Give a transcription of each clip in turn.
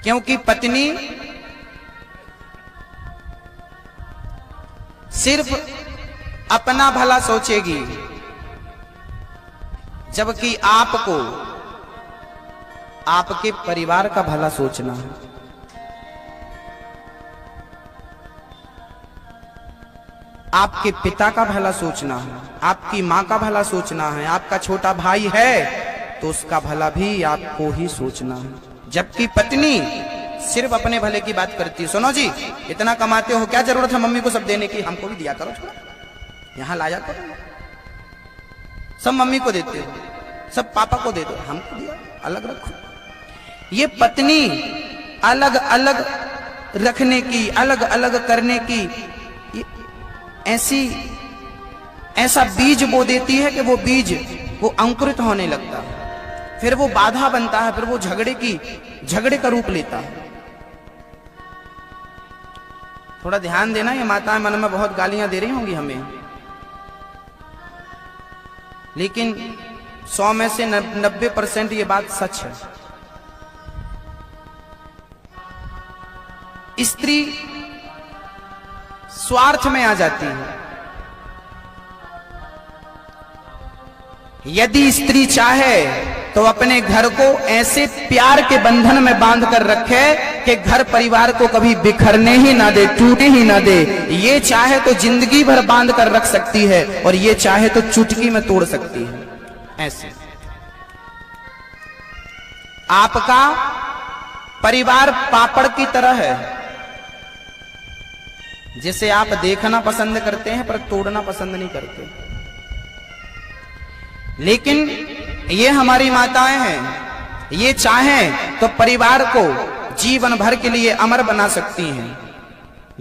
क्योंकि पत्नी सिर्फ अपना भला सोचेगी, जबकि आपको आपके परिवार का भला सोचना है। आपके पिता का भला सोचना है, आपकी मां का भला सोचना है, आपका छोटा भाई है तो उसका भला भी आपको ही सोचना है। जबकि पत्नी सिर्फ अपने भले की बात करती है। सुनो जी, इतना कमाते हो, क्या जरूरत है मम्मी को सब देने की, हमको भी दिया करो, थोड़ा यहां लाया करो। सब मम्मी को देते हो, सब पापा को दे दो, हमको दिया अलग रखो। ये पत्नी अलग अलग रखने की, अलग अलग करने की ऐसा बीज बो देती है कि वो बीज वो अंकुरित होने लगता है, फिर वो बाधा बनता है, फिर वो झगड़े का रूप लेता है। थोड़ा ध्यान देना, ये माताएं मन में बहुत गालियां दे रही होंगी हमें, लेकिन 100 में से 90% ये बात सच है। स्त्री स्वार्थ में आ जाती है। यदि स्त्री चाहे तो अपने घर को ऐसे प्यार के बंधन में बांध कर रखे कि घर परिवार को कभी बिखरने ही ना दे, टूटे ही ना दे। ये चाहे तो जिंदगी भर बांध कर रख सकती है और ये चाहे तो चुटकी में तोड़ सकती है। ऐसे आपका परिवार पापड़ की तरह है, जिसे आप देखना पसंद करते हैं पर तोड़ना पसंद नहीं करते। लेकिन ये हमारी माताएं हैं, ये चाहें तो परिवार को जीवन भर के लिए अमर बना सकती हैं,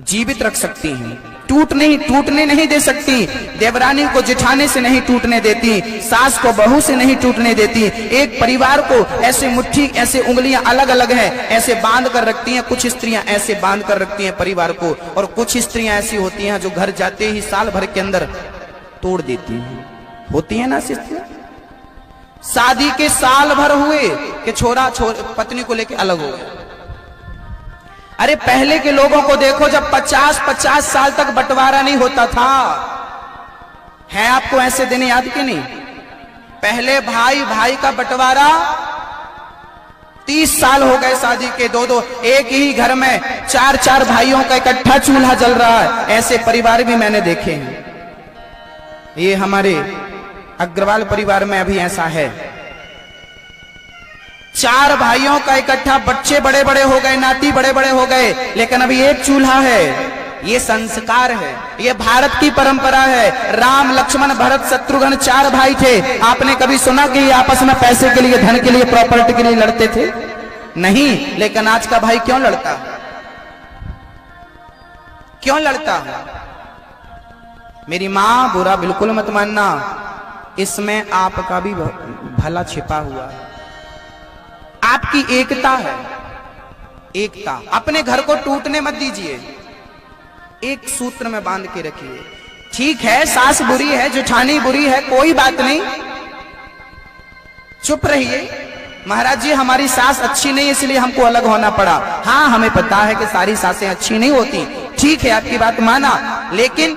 जीवित रख सकती हैं, टूटने नहीं दे सकती। देवरानी को जेठानी से नहीं टूटने देती, सास को बहू से नहीं टूटने देती। एक परिवार को ऐसे मुट्ठी, ऐसे उंगलियां अलग अलग हैं, ऐसे बांध कर रखती हैं। कुछ स्त्रियां ऐसे बांध कर रखती हैं परिवार को, और कुछ स्त्रियां ऐसी होती हैं जो घर जाते ही साल भर के अंदर तोड़ देती हैं। होती है ना स्त्रियां, शादी के साल भर हुए कि छोरा पत्नी को लेकर अलग हो गए। अरे पहले के लोगों को देखो, जब 50-50 साल तक बंटवारा नहीं होता था। है आपको ऐसे दिन याद कि नहीं? पहले भाई का बंटवारा 30 साल हो गए शादी के, दो एक ही घर में 4 भाइयों का इकट्ठा चूल्हा जल रहा है। ऐसे परिवार भी मैंने देखे हैं। ये हमारे अग्रवाल परिवार में अभी ऐसा है। 4 भाइयों का इकट्ठा, बच्चे बड़े बड़े हो गए, नाती बड़े बड़े हो गए, लेकिन अभी एक चूल्हा है। ये संस्कार है, ये भारत की परंपरा है। राम लक्ष्मण भरत शत्रुघ्न 4 भाई थे। आपने कभी सुना कि ये आपस में पैसे के लिए, धन के लिए, प्रॉपर्टी के लिए लड़ते थे? नहीं। लेकिन आज का भाई क्यों लड़ता है? क्यों लड़ता है? मेरी मां, बुरा बिल्कुल मत मानना, इसमें आपका भी भला छिपा हुआ है। आपकी एकता है, एकता। अपने घर को टूटने मत दीजिए, एक सूत्र में बांध के रखिए। ठीक है, सास बुरी है, जेठानी बुरी है, कोई बात नहीं, चुप रहिए। महाराज जी, हमारी सास अच्छी नहीं इसलिए हमको अलग होना पड़ा। हाँ, हमें पता है कि सारी सासें अच्छी नहीं होती, ठीक है, आपकी बात माना, लेकिन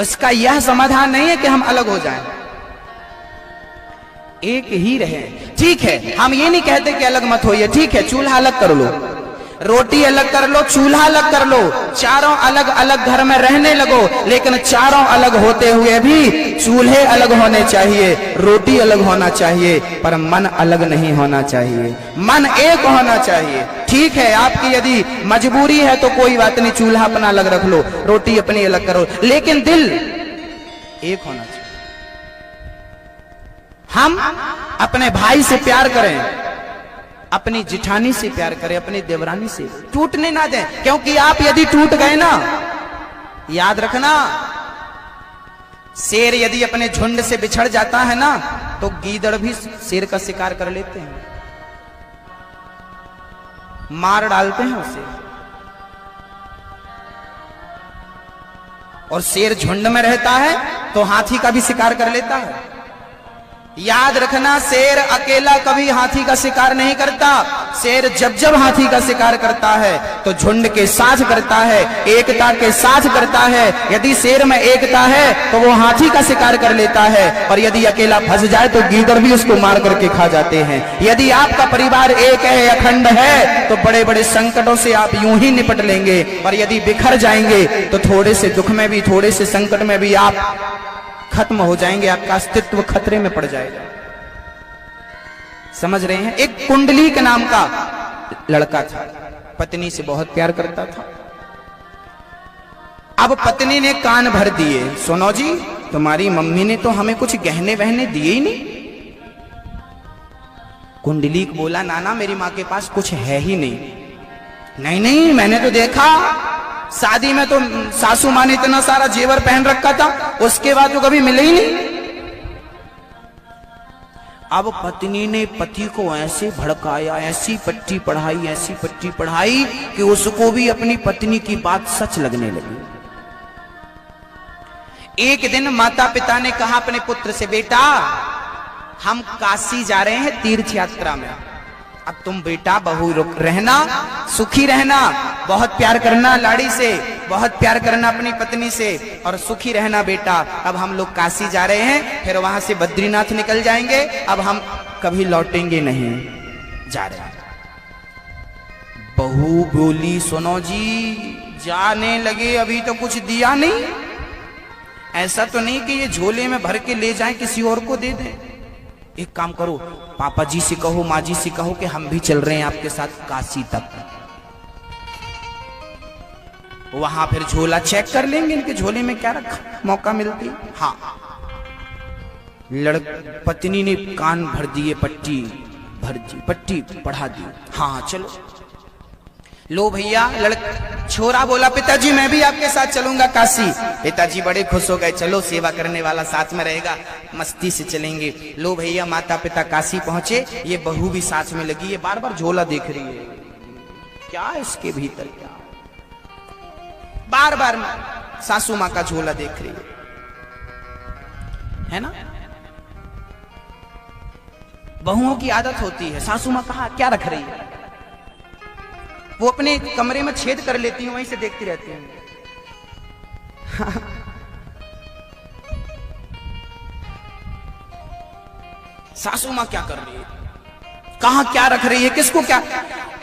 इसका यह समाधान नहीं है कि हम अलग हो जाएं। एक ही रहे, ठीक है। हम ये नहीं कहते कि अलग मत होइए, ठीक है, चूल्हा अलग कर लो, रोटी अलग कर लो, चूल्हा अलग कर लो, चारों अलग अलग घर में रहने लगो, लेकिन चारों अलग होते हुए भी चूल्हे अलग होने चाहिए, रोटी अलग होना चाहिए, पर मन अलग नहीं होना चाहिए। मन एक होना चाहिए। ठीक है, आपकी यदि मजबूरी है तो कोई बात नहीं, चूल्हा अपना अलग रख लो, रोटी अपनी अलग करो, लेकिन दिल एक होना चाहिए। हम अपने भाई से प्यार करें, अपनी जिठानी से प्यार करें, अपनी देवरानी से टूटने ना दें, क्योंकि आप यदि टूट गए ना, याद रखना, शेर यदि अपने झुंड से बिछड़ जाता है ना, तो गीदड़ भी शेर का शिकार कर लेते हैं, मार डालते हैं उसे। और शेर झुंड में रहता है तो हाथी का भी शिकार कर लेता है। याद रखना, शेर अकेला कभी हाथी का शिकार नहीं करता। शेर जब जब हाथी का शिकार करता है तो झुंड के साथ करता है, एकता के साथ करता है। यदि शेर में एकता है तो वो हाथी का शिकार कर लेता है, और यदि अकेला फंस जाए तो गीदड़ भी उसको मार करके खा जाते हैं। यदि आपका परिवार एक है, अखंड है, तो बड़े बड़े संकटों से आप यूं ही निपट लेंगे। और यदि बिखर जाएंगे तो थोड़े से दुख में भी, थोड़े से संकट में भी आप खत्म हो जाएंगे, आपका अस्तित्व खतरे में पड़ जाएगा। समझ रहे हैं? एक कुंडली के नाम का लड़का था, पत्नी से बहुत प्यार करता था। अब पत्नी ने कान भर दिए, सुनो जी, तुम्हारी मम्मी ने तो हमें कुछ गहने वहने दिए ही नहीं। कुंडली बोला, नाना मेरी माँ के पास कुछ है ही नहीं। नहीं नहीं, मैंने तो देखा शादी में तो सासू माँ ने इतना सारा जेवर पहन रखा था, उसके बाद तो कभी मिले ही नहीं। अब पत्नी ने पति को ऐसे भड़काया, ऐसी पट्टी पढ़ाई, ऐसी पट्टी पढ़ाई कि उसको भी अपनी पत्नी की बात सच लगने लगी। एक दिन माता पिता ने कहा अपने पुत्र से, बेटा हम काशी जा रहे हैं तीर्थ यात्रा में, अब तुम बेटा बहू रहना, सुखी रहना, बहुत प्यार करना लाड़ी से, बहुत प्यार करना अपनी पत्नी से, और सुखी रहना बेटा। अब हम लोग काशी जा रहे हैं, फिर वहां से बद्रीनाथ निकल जाएंगे, अब हम कभी लौटेंगे नहीं, जा रहे हैं। बहू बोली, सुनो जी, जाने लगे अभी तो कुछ दिया नहीं, ऐसा तो नहीं कि ये झोले में भर के ले जाएं किसी और को दे दें। एक काम करो, पापा जी से कहो, माँ जी से कहो कि हम भी चल रहे हैं आपके साथ काशी तक। वहां फिर झोला चेक कर लेंगे, इनके झोले में क्या रखा, मौका मिलती। हाँ, पत्नी ने कान भर दिए, पट्टी भर दी, पट्टी पढ़ा दी। हाँ चलो, लो भैया। छोरा बोला, पिताजी मैं भी आपके साथ चलूंगा काशी। पिताजी बड़े खुश हो गए, चलो सेवा करने वाला साथ में रहेगा, मस्ती से चलेंगे। लो भैया, माता पिता काशी पहुंचे, ये बहू भी साथ में लगी, ये बार बार झोला देख रही है, क्या इसके भीतर, क्या बार बार सासू माँ का झोला देख रही है ना। बहुओं की आदत होती है, सासू माँ कहा क्या रख रही है, वो अपने कमरे में छेद कर लेती हैं, वहीं से देखती रहती हैं। सासू माँ क्या कर रही है, कहां क्या रख रही है, किसको क्या।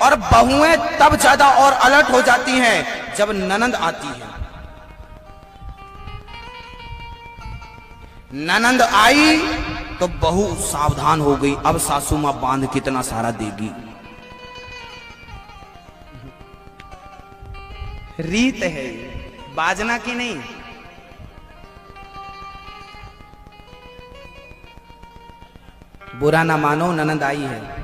और बहुएं तब ज्यादा और अलर्ट हो जाती हैं जब ननंद आती है। ननंद आई तो बहू सावधान हो गई, अब सासू माँ बांध कितना सारा देगी। रीत है, बाजना की नहीं। बुरा ना मानो, ननंद आई है।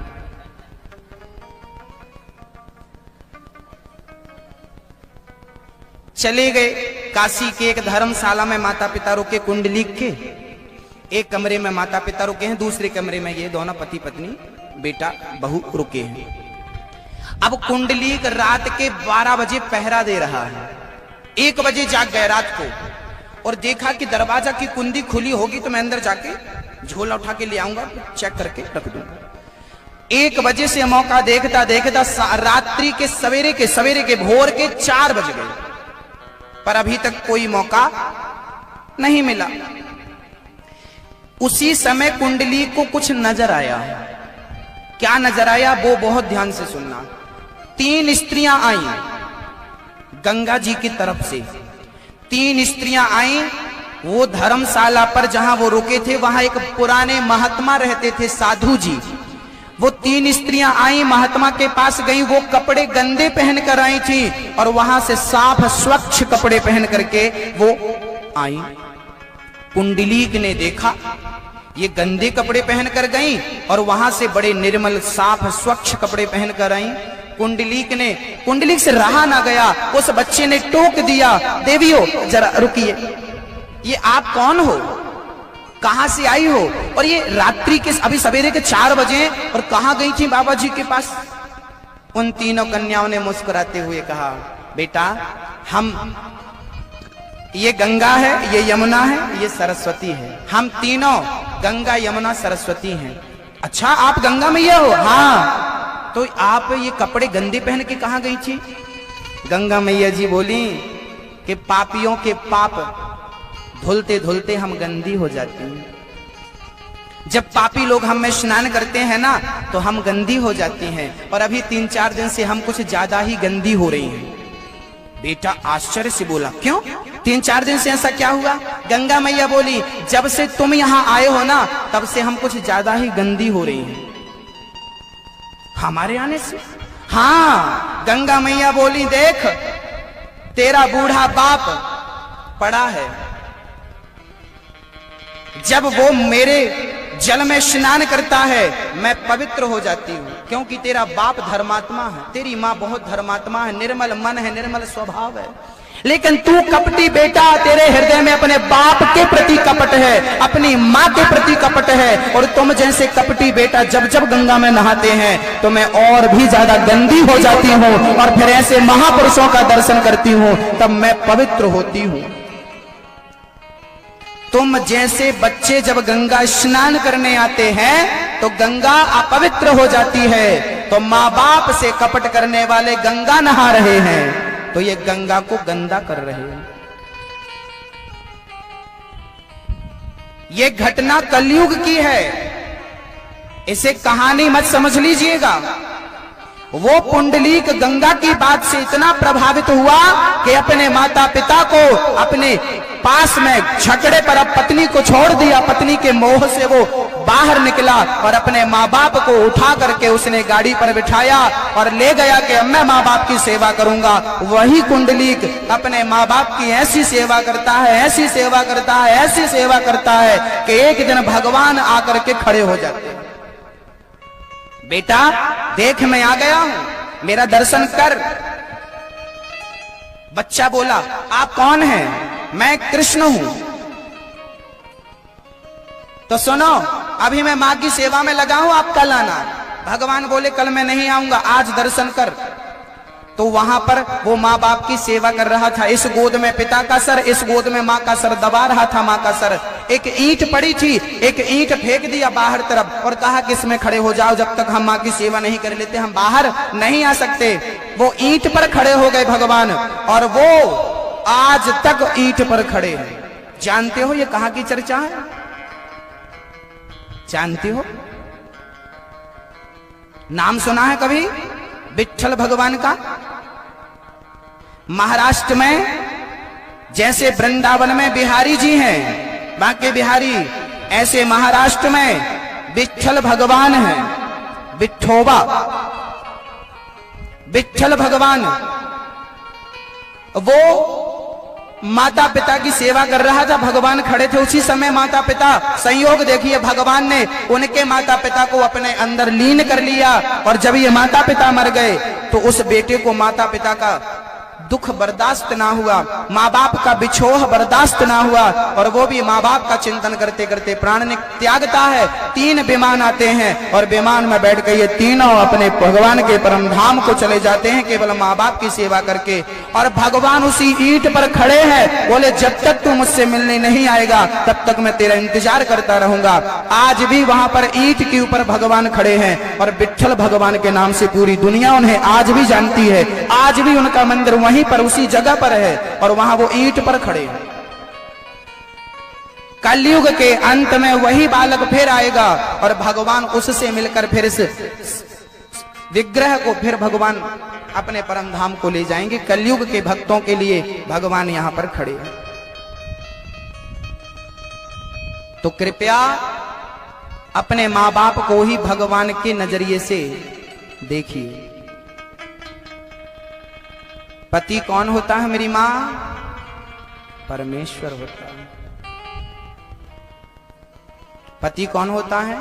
चले गए काशी के एक धर्मशाला में, माता पिता रुके, कुंडली के एक कमरे में माता पिता रुके हैं, दूसरे कमरे में ये दोनों पति पत्नी बेटा बहू रुके हैं। अब कुंडलीक रात के 12 बजे पहरा दे रहा है। 1 बजे जाग गए रात को और देखा कि दरवाजा की कुंडी खुली होगी तो मैं अंदर जाके झोला उठा के ले आऊंगा, चेक करके रख दूंगा। 1 बजे से मौका देखता देखता रात्रि के सवेरे के भोर के 4 बज गए, पर अभी तक कोई मौका नहीं मिला। उसी समय कुंडली को कुछ नजर आया। क्या नजर आया वो बहुत ध्यान से सुनना। 3 स्त्रियां आईं गंगा जी की तरफ से। 3 स्त्रियां आईं, वो धर्मशाला पर जहां वो रुके थे वहां एक पुराने महात्मा रहते थे, साधु जी। वो 3 स्त्रियां आईं, महात्मा के पास गईं, वो कपड़े गंदे पहन कर आई थी और वहां से साफ स्वच्छ कपड़े पहन करके वो आई। कुंडलीक ने देखा ये गंदे कपड़े पहन कर गईं और वहां से बड़े निर्मल साफ स्वच्छ कपड़े पहन कर आई। कुंडलीक से रहा ना गया, उस बच्चे ने टोक दिया, देवियो जरा रुकिए, ये आप कौन हो, कहां से आई हो, और ये रात्रि के अभी सवेरे के 4 बजे और कहां गई थी बाबा जी के पास। उन तीनों कन्याओं ने मुस्कुराते हुए कहा, बेटा हम ये गंगा है, ये यमुना है, ये सरस्वती है। हम तीनों गंगा यमुना सरस्वती हैं। अच्छा, आप गंगा मैया हो? हाँ। तो आप ये कपड़े गंदे पहन के कहां गई थी? गंगा मैया जी बोली कि पापियों के पाप धुलते धुलते हम गंदी हो जाती हैं। जब पापी लोग हम में स्नान करते हैं ना, तो हम गंदी हो जाती हैं। और अभी 3-4 दिन से हम कुछ ज्यादा ही गंदी हो रही हैं। बेटा आश्चर्य से बोला, क्यों? 3-4 दिन से ऐसा क्या हुआ? गंगा मैया बोली, जब से तुम यहाँ आए हो ना, तब से हम कुछ ज्यादा ही गंदी हो रही हैं। हमारे आने से? हाँ। गंगा मैया बोली, देख तेरा बूढ़ा बाप पड़ा है, जब वो मेरे जल में स्नान करता है मैं पवित्र हो जाती हूँ, क्योंकि तेरा बाप धर्मात्मा है, तेरी माँ बहुत धर्मात्मा है, निर्मल मन है, निर्मल स्वभाव है। लेकिन तू कपटी बेटा, तेरे हृदय में अपने बाप के प्रति कपट है, अपनी माँ के प्रति कपट है। और तुम जैसे कपटी बेटा जब जब गंगा में नहाते हैं तो मैं और भी ज्यादा गंदी हो जाती हूँ, और फिर ऐसे महापुरुषों का दर्शन करती हूँ तब मैं पवित्र होती हूँ। तुम जैसे बच्चे जब गंगा स्नान करने आते हैं तो गंगा अपवित्र हो जाती है, तो माँ बाप से कपट करने वाले गंगा नहा रहे हैं तो ये गंगा को गंदा कर रहे हैं। ये घटना कलयुग की है, इसे कहानी मत समझ लीजिएगा। वो पुंडलीक गंगा की बात से इतना प्रभावित हुआ कि अपने माता पिता को अपने पास में झगड़े पर अब पत्नी को छोड़ दिया। पत्नी के मोह से वो बाहर निकला और अपने माँ बाप को उठा करके उसने गाड़ी पर बिठाया और ले गया कि अब मैं माँ बाप की सेवा करूंगा। वही कुंडलीक अपने माँ बाप की ऐसी सेवा करता है, ऐसी सेवा करता है, ऐसी सेवा करता है कि एक दिन भगवान आकर के खड़े हो जाते हैं। बेटा देख मैं आ गया हूं, मेरा दर्शन कर। बच्चा बोला, आप कौन हैं? मैं कृष्ण हूं। तो सुनो, अभी मैं मां की सेवा में लगा हूं, आप कल आना। भगवान बोले कल मैं नहीं आऊंगा, आज दर्शन कर। तो वहां पर वो माँ बाप की सेवा कर रहा था। इस गोद में पिता का सर, इस गोद में माँ का सर दबा रहा था। माँ का सर, एक ईंट पड़ी थी, एक ईंट फेंक दिया बाहर तरफ और कहा कि इसमें खड़े हो जाओ, जब तक हम माँ की सेवा नहीं कर लेते हम बाहर नहीं आ सकते। वो ईंट पर खड़े हो गए भगवान, और वो आज तक ईंट पर खड़े हैं। जानते हो ये कहाँ की चर्चा है? जानते हो? नाम सुना है कभी विट्ठल भगवान का? महाराष्ट्र में जैसे वृंदावन में बिहारी जी हैं, बांके बिहारी, ऐसे महाराष्ट्र में विट्ठल भगवान हैं। विठोबा विट्ठल भगवान, वो माता पिता की सेवा कर रहा था। भगवान खड़े थे, उसी समय माता पिता, संयोग देखिए, भगवान ने उनके माता पिता को अपने अंदर लीन कर लिया। और जब ये माता पिता मर गए तो उस बेटे को माता पिता का दुख बर्दाश्त ना हुआ, माँ बाप का बिछोह बर्दाश्त ना हुआ, और वो भी माँ बाप का चिंतन करते करते प्राण त्यागता है। 3 विमान आते हैं और विमान में बैठ के ये तीनों अपने भगवान के परम धाम को चले जाते हैं केवल माँ बाप की सेवा करके। और भगवान उसी ईंट पर खड़े हैं, बोले जब तक तू मुझसे मिलने नहीं आएगा तब तक मैं तेरा इंतजार करता रहूंगा। आज भी वहां पर ईंट के ऊपर भगवान खड़े हैं और विट्ठल भगवान के नाम से पूरी दुनिया उन्हें आज भी जानती है। आज भी उनका मंदिर वहीं पर उसी जगह पर है और वहां वो ईंट पर खड़े हैं। कलयुग के अंत में वही बालक फिर आएगा और भगवान उससे मिलकर फिर इस विग्रह को फिर भगवान अपने परम धाम को ले जाएंगे। कलयुग के भक्तों के लिए भगवान यहां पर खड़े हैं। तो कृपया अपने मां बाप को ही भगवान के नजरिए से देखिए। पति कौन होता है मेरी मां? परमेश्वर होता है। पति कौन होता है?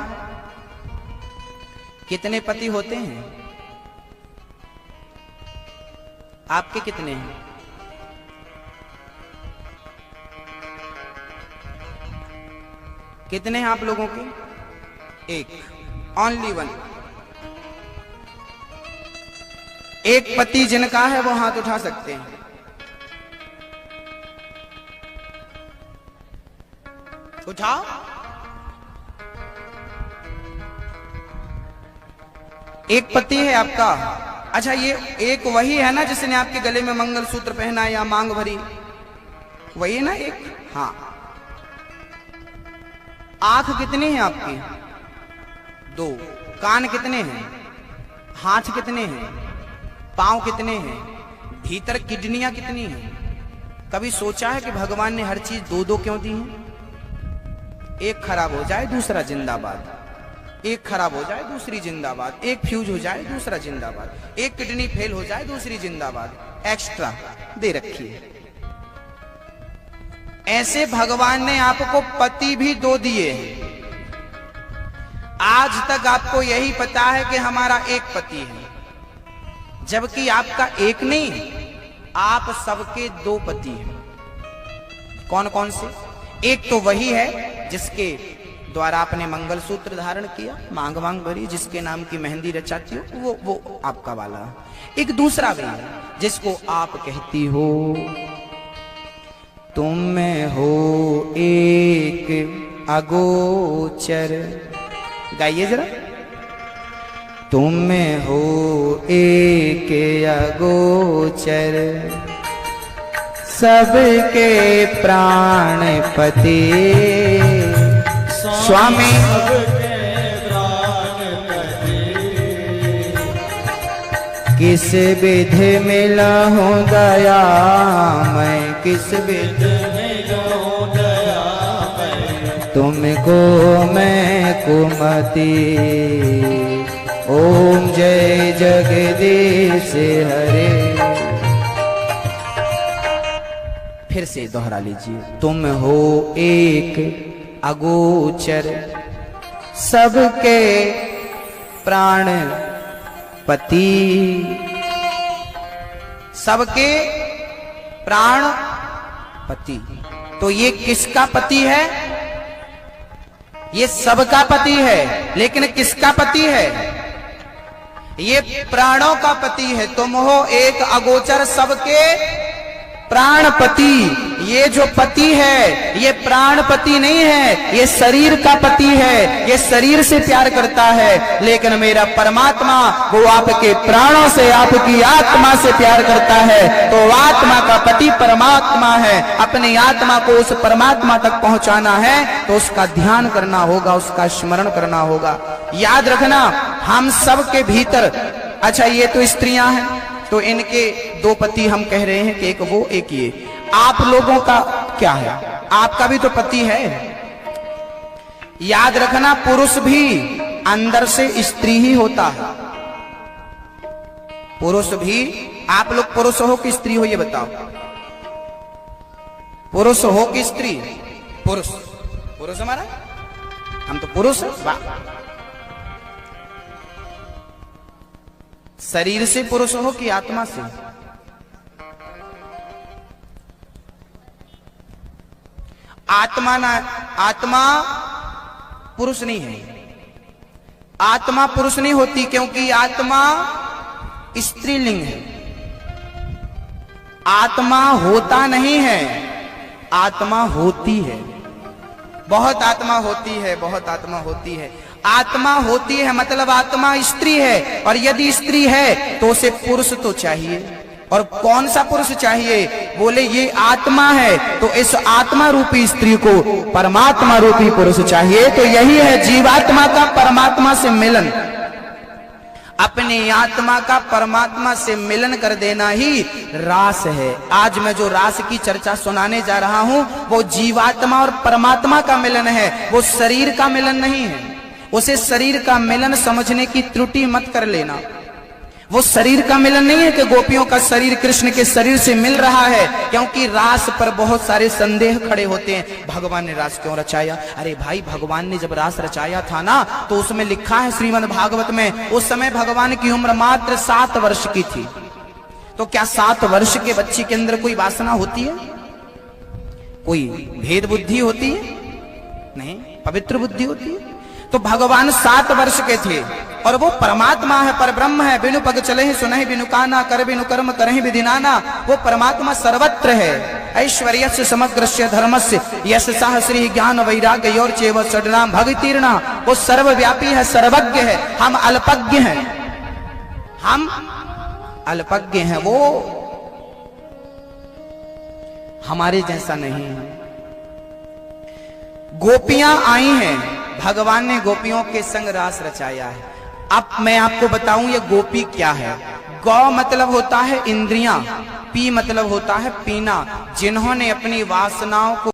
कितने पति होते हैं? आपके कितने हैं? कितने हैं आप लोगों के? एक, ओनली वन। एक पति जिनका है वो हाथ उठा सकते हैं। उठाओ। एक पति है आपका। अच्छा, ये एक वही है ना जिसने आपके गले में मंगलसूत्र पहना या मांग भरी? वही ना एक? हाँ। आंख कितनी है आपकी? 2। कान कितने हैं? हाथ कितने हैं? पांव कितने हैं? भीतर किडनियां कितनी हैं? कभी सोचा है कि भगवान ने हर चीज 2-2 क्यों दी है? एक खराब हो जाए दूसरा जिंदाबाद, एक खराब हो जाए दूसरी जिंदाबाद, एक फ्यूज हो जाए दूसरा जिंदाबाद, एक किडनी फेल हो जाए दूसरी जिंदाबाद, एक्स्ट्रा दे रखी है। ऐसे भगवान ने आपको पति भी 2 दिए हैं। आज तक आपको यही पता है कि हमारा एक पति है, जबकि आपका एक नहीं, आप सबके 2 पति हैं। कौन कौन से? एक तो वही है जिसके द्वारा आपने मंगलसूत्र धारण किया, मांग मांग भरी, जिसके नाम की मेहंदी रचाती हो, वो आपका वाला। एक दूसरा भी है जिसको आप कहती हो। तुम में हो एक अगोचर, गाइए जरा। तुम में हो एक अगोचर, सबके प्राणपति स्वामी। किस विधि मिला हूँ दया मैं, किस विधि मिला हूँ दया मैं, तुमको मैं कुमति। ओम जय जगदीश हरे। फिर से दोहरा लीजिए। तुम हो एक अगोचर, सबके प्राण पति, सबके प्राण पति। तो ये किसका पति है? ये सबका पति है, लेकिन किसका पति है? ये प्राणों का पति है। तुम हो एक अगोचर, सबके प्राणपति। ये जो पति है ये प्राणपति नहीं है, ये शरीर का पति है, ये शरीर से प्यार करता है। लेकिन मेरा परमात्मा वो आपके प्राणों से, आपकी आत्मा से प्यार करता है। तो आत्मा का पति परमात्मा है। अपनी आत्मा को उस परमात्मा तक पहुंचाना है तो उसका ध्यान करना होगा, उसका स्मरण करना होगा। याद रखना, हम सब के भीतर, अच्छा ये तो स्त्रियां हैं तो इनके 2 पति हम कह रहे हैं कि एक वो एक ये। आप लोगों का क्या है? आपका भी तो पति है। याद रखना, पुरुष भी अंदर से स्त्री ही होता है। पुरुष भी, आप लोग पुरुष हो कि स्त्री हो ये बताओ? पुरुष हो कि स्त्री? पुरुष। पुरुष हमारा, हम तो पुरुष हैं। शरीर से पुरुष हो कि आत्मा से? आत्मा ना, आत्मा पुरुष नहीं है। आत्मा पुरुष नहीं होती क्योंकि आत्मा स्त्रीलिंग है। आत्मा होता नहीं है, आत्मा होती है। बहुत आत्मा होती है, बहुत आत्मा होती है। आत्मा होती है मतलब आत्मा स्त्री है, और यदि स्त्री है तो उसे पुरुष तो चाहिए। और कौन सा पुरुष चाहिए? बोले ये आत्मा है तो इस आत्मा रूपी स्त्री को परमात्मा रूपी पुरुष चाहिए। तो यही है जीवात्मा का परमात्मा से मिलन। अपनी आत्मा का परमात्मा से मिलन कर देना ही रास है। आज मैं जो रास की चर्चा सुनाने जा रहा हूं वो जीवात्मा और परमात्मा का मिलन है, वो शरीर का मिलन नहीं है। उसे शरीर का मिलन समझने की त्रुटि मत कर लेना। वो शरीर का मिलन नहीं है कि गोपियों का शरीर कृष्ण के शरीर से मिल रहा है, क्योंकि रास पर बहुत सारे संदेह खड़े होते हैं। भगवान ने रास क्यों रचाया? अरे भाई, भगवान ने जब रास रचाया था ना तो उसमें लिखा है श्रीमद् भागवत में, उस समय भगवान की उम्र मात्र 7 वर्ष की थी। तो क्या 7 वर्ष के बच्चे के अंदर कोई वासना होती है? कोई भेद बुद्धि होती है? नहीं, पवित्र बुद्धि होती है। तो भगवान 7 वर्ष के थे और वो परमात्मा है, परब्रह्म है। बिनु पग चले सुनहि बिनु काना, कर बिनु कर्म करहि विधि नाना। वो परमात्मा सर्वत्र है। ऐश्वर्यस्य समग्रस्य धर्मस्य यशसः श्री ज्ञान वैराग्य और चेव षड्णाम भगतीर्णा। वो सर्वव्यापी है, सर्वज्ञ है, हम अल्पज्ञ हैं, हम अल्पज्ञ हैं, वो हमारे जैसा नहीं है। गोपियां आई हैं, भगवान ने गोपियों के संग रास रचाया है। अब मैं आपको बताऊं ये गोपी क्या है। गौ मतलब होता है इंद्रियां, पी मतलब होता है पीना। जिन्होंने अपनी वासनाओं को